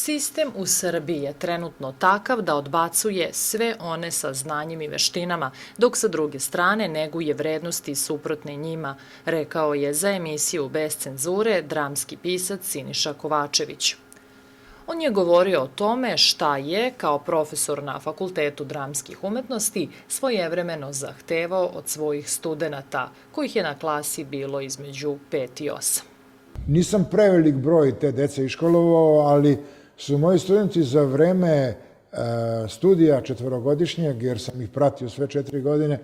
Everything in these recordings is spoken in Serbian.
Sistem u Srbiji je trenutno takav da odbacuje sve one sa znanjem i veštinama, dok sa druge strane neguje vrednosti suprotne njima, rekao je za emisiju Bez cenzure dramski pisac Siniša Kovačević. On je govorio o tome šta je, kao profesor na Fakultetu dramskih umetnosti, svojevremeno zahtevao od svojih studenata, kojih je na klasi bilo između 5 i 8. Nisam prevelik broj te dece iškolovao, ali su moji studenti za vreme studija četvorogodišnjeg, jer sam ih pratio sve 4 godine,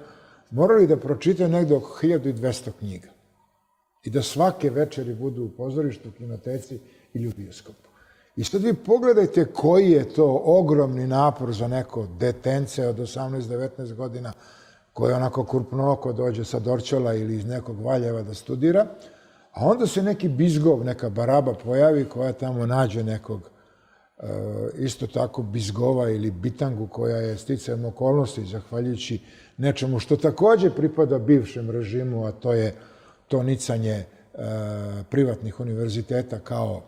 morali da pročitaju negde oko 1200 knjiga. I da svake večeri budu u pozorištu, kinoteci ili u bioskopu. I sad vi pogledajte koji je to ogromni napor za neko detence od 18-19 godina koje onako krupno oko dođe sa Dorćola ili iz nekog Valjeva da studira, a onda se neki bizgov, neka baraba pojavi koja tamo nađe nekog isto tako bizgova ili bitangu koja je sticajem okolnosti, zahvaljujući nečemu što takođe pripada bivšem režimu, a to je to nicanje privatnih univerziteta kao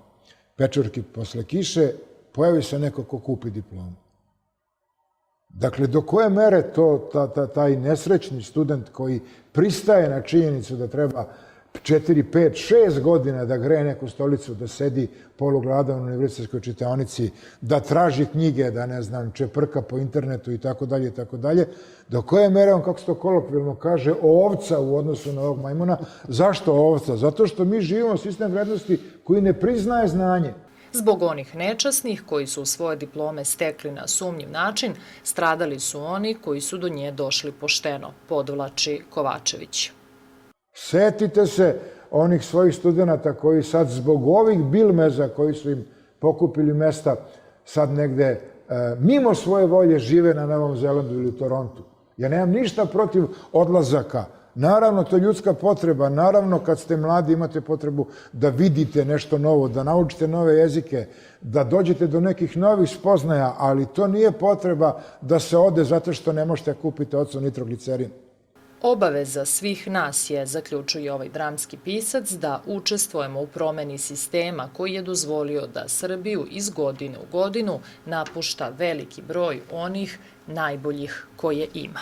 pečurki posle kiše, pojavi se neko ko kupi diplomu. Dakle, do koje mere taj nesrećni student koji pristaje na činjenicu da treba 4, 5, 6 godina da greje neku stolicu, da sedi polugladan u univerzitetskoj čitaonici, da traži knjige, da ne znam, čeprka po internetu i tako dalje, do koje mere on, kako se to kolokvijalno kaže, ovca u odnosu na ovog majmuna. Zašto ovca? Zato što mi živimo sistem vrednosti koji ne priznaje znanje. Zbog onih nečasnih koji su svoje diplome stekli na sumnjiv način, stradali su oni koji su do nje došli pošteno, podvlači Kovačević. Setite se onih svojih studenta koji sad zbog ovih bilmeza koji su im pokupili mesta sad negde mimo svoje volje žive na Novom Zelandu ili u Torontu. Ja nemam ništa protiv odlazaka. Naravno, to je ljudska potreba. Naravno, kad ste mladi imate potrebu da vidite nešto novo, da naučite nove jezike, da dođete do nekih novih spoznaja, ali to nije potreba da se ode zato što ne možete kupiti ocu nitroglicerin. Obaveza svih nas je, zaključuje ovaj dramski pisac, da učestvujemo u promeni sistema koji je dozvolio da Srbiju iz godine u godinu napušta veliki broj onih najboljih koje ima.